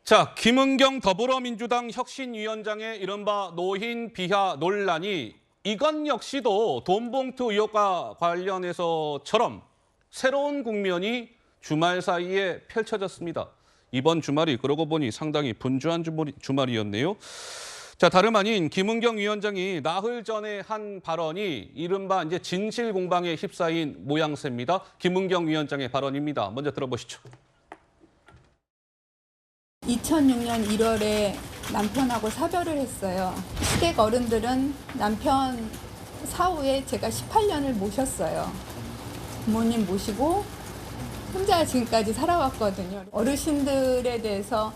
자, 김은경 더불어민주당 혁신위원장의 이른바 노인 비하 논란이 이건 역시도 돈봉투 의혹과 관련해서처럼 새로운 국면이 주말 사이에 펼쳐졌습니다. 이번 주말이 그러고 보니 상당히 분주한 주말이었네요. 자, 다름 아닌 김은경 위원장이 나흘 전에 한 발언이 이른바 이제 진실 공방에 휩싸인 모양새입니다. 김은경 위원장의 발언입니다. 먼저 들어보시죠. 2006년 1월에 남편하고 사별을 했어요. 시댁 어른들은 남편 사후에 제가 18년을 모셨어요. 부모님 모시고 혼자 지금까지 살아왔거든요. 어르신들에 대해서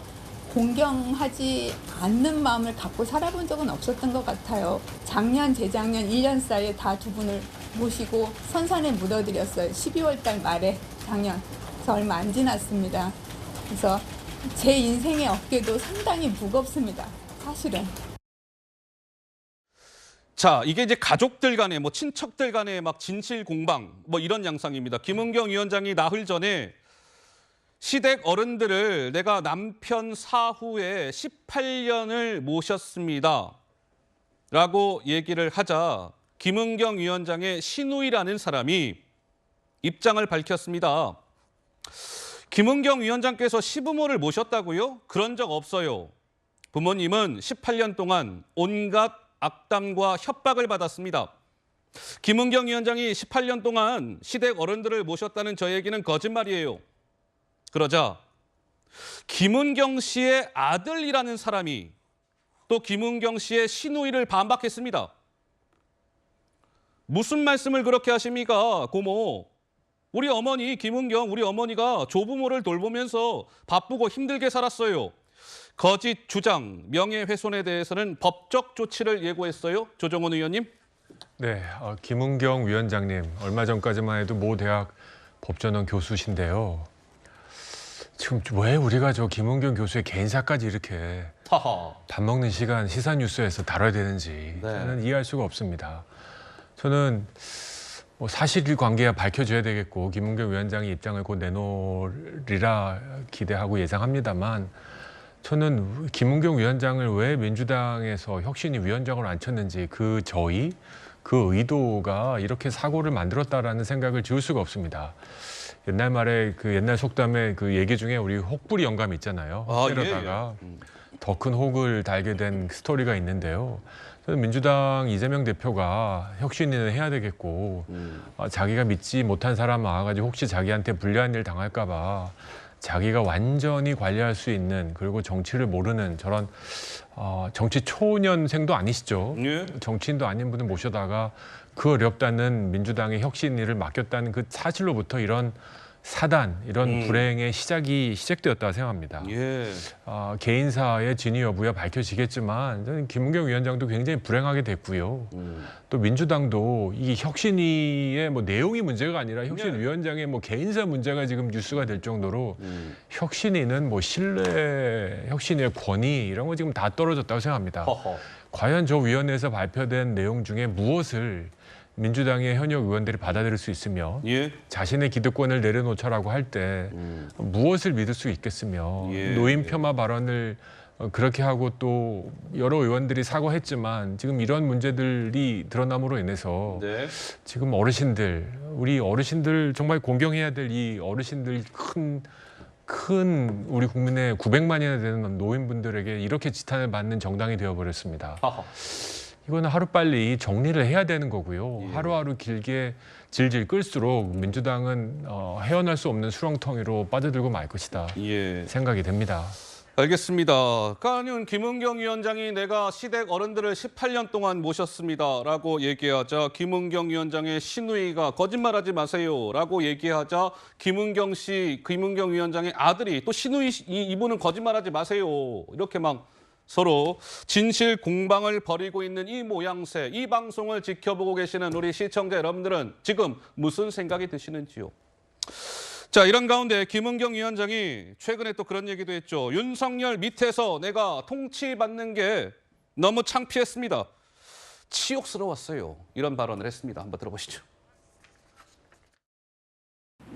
공경하지 않는 마음을 갖고 살아본 적은 없었던 것 같아요. 작년, 재작년 1년 사이에 다 두 분을 모시고 선산에 묻어드렸어요. 12월 달 말에 작년. 그래서 얼마 안 지났습니다. 그래서 제 인생의 어깨도 상당히 무겁습니다. 사실은. 자, 이게 이제 가족들 간에 친척들 간에 막 진실 공방 이런 양상입니다. 김은경 위원장이 나흘 전에 시댁 어른들을 내가 남편 사후에 18년을 모셨습니다. 라고 얘기를 하자 김은경 위원장의 시누이라는 사람이 입장을 밝혔습니다. 김은경 위원장께서 시부모를 모셨다고요? 그런 적 없어요. 부모님은 18년 동안 온갖 악담과 협박을 받았습니다. 김은경 위원장이 18년 동안 시댁 어른들을 모셨다는 저 얘기는 거짓말이에요. 그러자 김은경 씨의 아들이라는 사람이 또 김은경 씨의 시누이를 반박했습니다. 무슨 말씀을 그렇게 하십니까, 고모? 우리 어머니 김은경, 우리 어머니가 조부모를 돌보면서 바쁘고 힘들게 살았어요. 거짓 주장, 명예훼손에 대해서는 법적 조치를 예고했어요. 조정원 의원님. 네, 김은경 위원장님, 얼마 전까지만 해도 모 대학 법전원 교수신데요. 지금 왜 우리가 저 김은경 교수의 개인사까지 이렇게 밥 먹는 시간 시사 뉴스에서 다뤄야 되는지 저는 이해할 수가 없습니다. 저는 사실관계야 밝혀져야 되겠고 김은경 위원장이 입장을 곧 내놓으리라 기대하고 예상합니다만 저는 김은경 위원장을 왜 민주당에서 혁신위 위원장으로 앉혔는지 그 의도가 이렇게 사고를 만들었다라는 생각을 지울 수가 없습니다. 옛날 말에 옛날 속담에 얘기 중에 우리 혹부리 영감 있잖아요. 때려다가 더 큰 혹을 달게 된 스토리가 있는데요. 저는 민주당 이재명 대표가 혁신위는 해야 되겠고 자기가 믿지 못한 사람 와가지고 혹시 자기한테 불리한 일 당할까 봐 자기가 완전히 관리할 수 있는 그리고 정치를 모르는 저런 정치 초년생도 아니시죠. 정치인도 아닌 분을 모셔다가 그 어렵다는 민주당의 혁신위를 맡겼다는 그 사실로부터 이런 사단, 이런 불행의 시작되었다고 생각합니다. 개인사의 진위 여부야 밝혀지겠지만 저는 김은경 위원장도 굉장히 불행하게 됐고요. 또 민주당도 이 혁신위의 내용이 문제가 아니라 혁신위원장의 개인사 문제가 지금 뉴스가 될 정도로 혁신위는 신뢰, 혁신위의 권위 이런 거 지금 다 떨어졌다고 생각합니다. 과연 저 위원회에서 발표된 내용 중에 무엇을 민주당의 현역 의원들이 받아들일 수 있으며 자신의 기득권을 내려놓자라고 할 때 무엇을 믿을 수 있겠으며 노인 폄하 발언을 그렇게 하고 또 여러 의원들이 사과했지만 지금 이런 문제들이 드러남으로 인해서 지금 우리 어르신들 정말 공경해야 될 이 어르신들 큰 우리 국민의 900만이나 되는 노인분들에게 이렇게 지탄을 받는 정당이 되어버렸습니다. 이거는 하루빨리 정리를 해야 되는 거고요. 하루하루 길게 질질 끌수록 민주당은 헤어날 수 없는 수렁텅이로 빠져들고 말 것이다 생각이 됩니다. 알겠습니다. 그러니까 김은경 위원장이 내가 시댁 어른들을 18년 동안 모셨습니다라고 얘기하자 김은경 위원장의 시누이가 거짓말하지 마세요라고 얘기하자 김은경 위원장의 아들이 또 시누이 이분은 거짓말하지 마세요 이렇게 막 서로 진실 공방을 벌이고 있는 이 모양새, 이 방송을 지켜보고 계시는 우리 시청자 여러분들은 지금 무슨 생각이 드시는지요? 자, 이런 가운데 김은경 위원장이 최근에 또 그런 얘기도 했죠. 윤석열 밑에서 내가 통치받는 게 너무 창피했습니다. 치욕스러웠어요. 이런 발언을 했습니다. 한번 들어보시죠.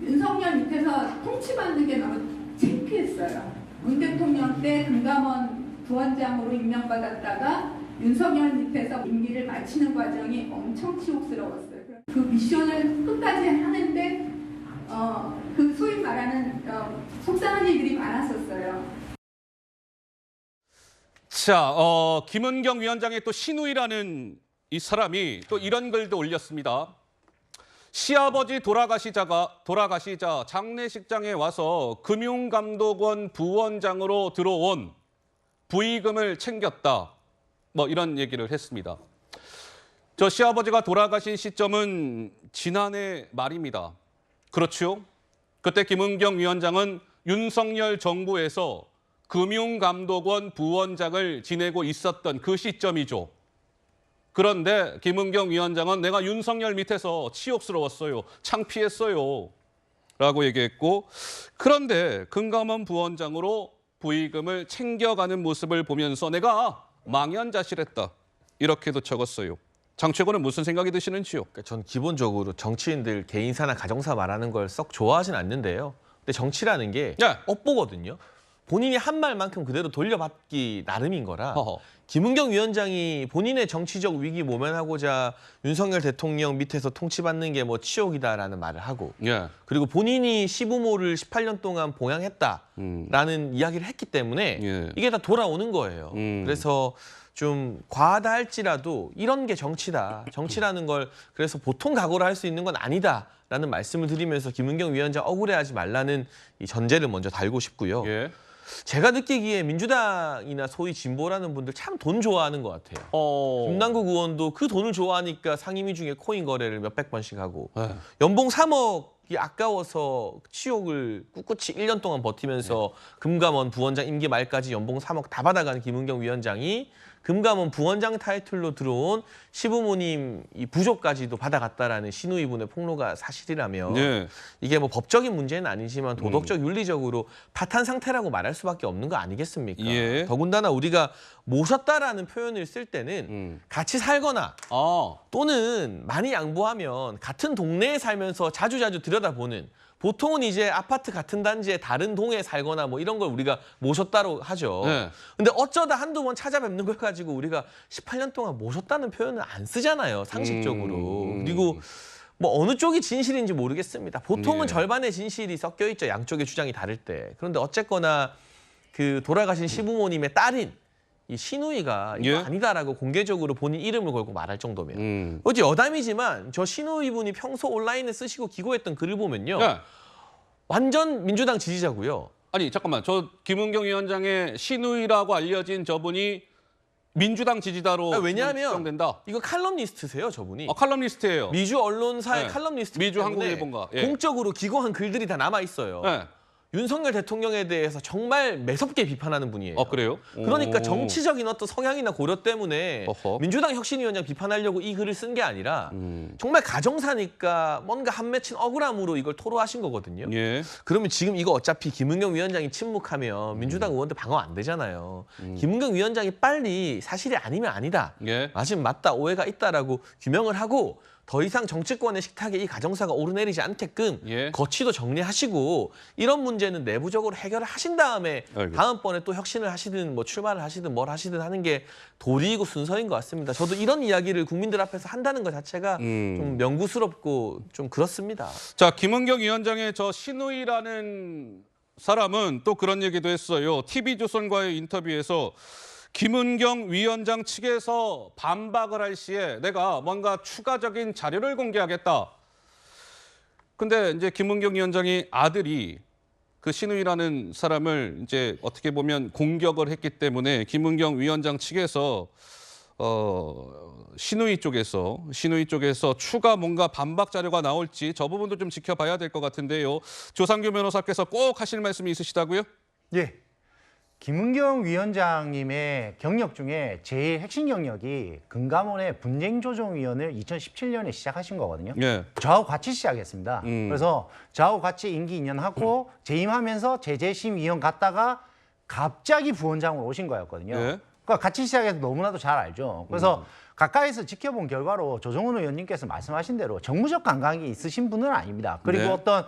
윤석열 밑에서 통치받는 게 너무 창피했어요. 문 대통령 때 금감원 부원장으로 임명받았다가 윤석열 밑에서 임기를 마치는 과정이 엄청 치욕스러웠어요. 그 미션을 끝까지 하는데 그 소위 말하는 속상한 일들이 많았었어요. 자, 김은경 위원장의 또 신우이라는 이 사람이 또 이런 글도 올렸습니다. 시아버지 돌아가시자 장례식장에 와서 금융감독원 부원장으로 들어온 부의금을 챙겼다. 뭐 이런 얘기를 했습니다. 저 시아버지가 돌아가신 시점은 지난해 말입니다. 그렇죠? 그때 김은경 위원장은 윤석열 정부에서 금융감독원 부원장을 지내고 있었던 그 시점이죠. 그런데 김은경 위원장은 내가 윤석열 밑에서 치욕스러웠어요. 창피했어요. 라고 얘기했고, 그런데 금감원 부원장으로 부의금을 챙겨가는 모습을 보면서 내가 망연자실했다. 이렇게도 적었어요. 장 최고는 무슨 생각이 드시는지요? 그러니까 전 기본적으로 정치인들 개인사나 가정사 말하는 걸 썩 좋아하진 않는데요. 근데 정치라는 게 네. 업보거든요. 본인이 한 말만큼 그대로 돌려받기 나름인 거라 허허. 김은경 위원장이 본인의 정치적 위기 모면하고자 윤석열 대통령 밑에서 통치받는 게 뭐 치욕이다라는 말을 하고 예. 그리고 본인이 시부모를 18년 동안 봉양했다라는 이야기를 했기 때문에 예. 이게 다 돌아오는 거예요. 그래서 좀 과하다 할지라도 이런 게 정치다. 정치라는 걸 그래서 보통 각오로 할 수 있는 건 아니다라는 말씀을 드리면서 김은경 위원장 억울해하지 말라는 이 전제를 먼저 달고 싶고요. 예. 제가 느끼기에 민주당이나 소위 진보라는 분들 참 돈 좋아하는 것 같아요. 김남국 의원도 그 돈을 좋아하니까 상임위 중에 코인 거래를 몇백 번씩 하고 네. 연봉 3억이 아까워서 치욕을 꿋꿋이 1년 동안 버티면서 금감원 부원장 임기 말까지 연봉 3억 다 받아가는 김은경 위원장이 금감원 부원장 타이틀로 들어온 시부모님 이 부조까지도 받아갔다라는 신우이분의 폭로가 사실이라면 네. 이게 뭐 법적인 문제는 아니지만 도덕적 윤리적으로 파탄 상태라고 말할 수밖에 없는 거 아니겠습니까? 예. 더군다나 우리가 모셨다라는 표현을 쓸 때는 같이 살거나 또는 많이 양보하면 같은 동네에 살면서 자주자주 들여다보는 보통은 이제 아파트 같은 단지에 다른 동에 살거나 뭐 이런 걸 우리가 모셨다로 하죠. 네. 근데 어쩌다 한두 번 찾아뵙는 걸 가지고 우리가 18년 동안 모셨다는 표현을 안 쓰잖아요. 상식적으로. 그리고 뭐 어느 쪽이 진실인지 모르겠습니다. 보통은 예. 절반의 진실이 섞여 있죠. 양쪽의 주장이 다를 때. 그런데 어쨌거나 그 돌아가신 시부모님의 딸인 이 신우이가 이거 예. 아니다라고 공개적으로 본인 이름을 걸고 말할 정도면 어제 여담이지만 저 신우이분이 평소 온라인에 쓰시고 기고했던 글을 보면요. 네. 완전 민주당 지지자고요. 아니 잠깐만, 저 김은경 위원장의 신우이라고 알려진 저분이 민주당 지지자로 왜냐하면 추정된다. 이거 칼럼니스트세요, 저분이. 칼럼니스트예요. 미주 언론사의 네. 칼럼니스트 미주 때문에 한국일보인가. 예. 공적으로 기고한 글들이 다 남아 있어요. 네. 윤석열 대통령에 대해서 정말 매섭게 비판하는 분이에요. 그래요? 그러니까 오. 정치적인 어떤 성향이나 고려 때문에 어허. 민주당 혁신위원장 비판하려고 이 글을 쓴 게 아니라 정말 가정사니까 뭔가 한 맺힌 억울함으로 이걸 토로하신 거거든요. 예. 그러면 지금 이거 어차피 김은경 위원장이 침묵하면 민주당 의원들 방어 안 되잖아요. 김은경 위원장이 빨리 사실이 아니면 아니다. 예. 맞으면 맞다, 오해가 있다라고 규명을 하고 더 이상 정치권의 식탁에 이 가정사가 오르내리지 않게끔 예. 거취도 정리하시고 이런 문제는 내부적으로 해결을 하신 다음에 알겠습니다. 다음번에 또 혁신을 하시든 뭐 출마를 하시든 뭘 하시든 하는 게 도리이고 순서인 것 같습니다. 저도 이런 이야기를 국민들 앞에서 한다는 것 자체가 좀 명구스럽고 좀 그렇습니다. 자, 김은경 위원장의 저 신우이라는 사람은 또 그런 얘기도 했어요. TV조선과의 인터뷰에서 김은경 위원장 측에서 반박을 할 시에 내가 뭔가 추가적인 자료를 공개하겠다. 근데 이제 김은경 위원장이 아들이 그 신우이라는 사람을 이제 어떻게 보면 공격을 했기 때문에 김은경 위원장 측에서 신우이 쪽에서 추가 뭔가 반박 자료가 나올지 저 부분도 좀 지켜봐야 될 것 같은데요. 조상규 변호사께서 꼭 하실 말씀이 있으시다고요? 예. 김은경 위원장님의 경력 중에 제일 핵심 경력이 금감원의 분쟁조정위원을 2017년에 시작하신 거거든요. 예. 저하고 같이 시작했습니다. 그래서 저하고 같이 임기 2년 하고 재임하면서 제재심의원 갔다가 갑자기 부원장으로 오신 거였거든요. 예. 그러니까 같이 시작해서 너무나도 잘 알죠. 그래서 가까이서 지켜본 결과로 조정훈 의원님께서 말씀하신 대로 정무적 감각이 있으신 분은 아닙니다. 그리고 네. 어떤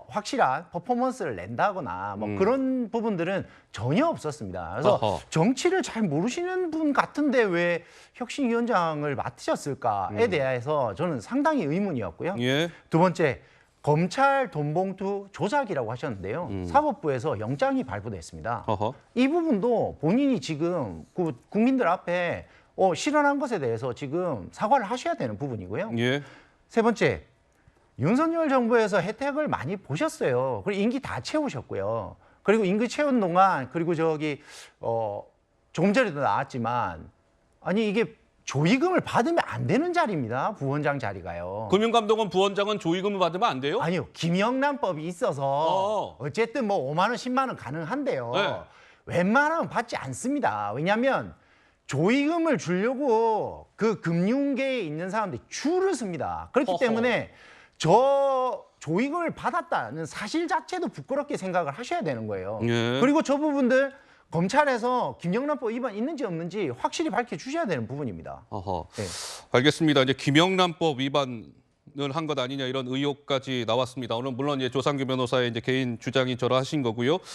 확실한 퍼포먼스를 낸다거나 뭐 그런 부분들은 전혀 없었습니다. 그래서 어허. 정치를 잘 모르시는 분 같은데 왜 혁신위원장을 맡으셨을까에 대해서 저는 상당히 의문이었고요. 예. 두 번째, 검찰 돈봉투 조작이라고 하셨는데요. 사법부에서 영장이 발부됐습니다. 어허. 이 부분도 본인이 지금 그 국민들 앞에 실현한 것에 대해서 지금 사과를 하셔야 되는 부분이고요. 예. 세 번째, 윤석열 정부에서 혜택을 많이 보셨어요. 그리고 임기 다 채우셨고요. 그리고 임기 채운 동안 그리고 조금 전에도 나왔지만 아니 이게 조의금을 받으면 안 되는 자리입니다. 부원장 자리가요. 금융감독원 부원장은 조의금을 받으면 안 돼요? 아니요. 김영란법이 있어서 어쨌든 뭐 5만 원, 10만 원 가능한데요. 네. 웬만하면 받지 않습니다. 왜냐하면 조의금을 주려고 그 금융계에 있는 사람들이 줄을 섭니다. 그렇기 허허. 때문에 저 조의금을 받았다는 사실 자체도 부끄럽게 생각을 하셔야 되는 거예요. 예. 그리고 저 부분들 검찰에서 김영란법 위반 있는지 없는지 확실히 밝혀주셔야 되는 부분입니다. 어허. 네. 알겠습니다. 이제 김영란법 위반을 한 것 아니냐 이런 의혹까지 나왔습니다. 오늘 물론 이제 조상규 변호사의 이제 개인 주장이 저러하신 거고요.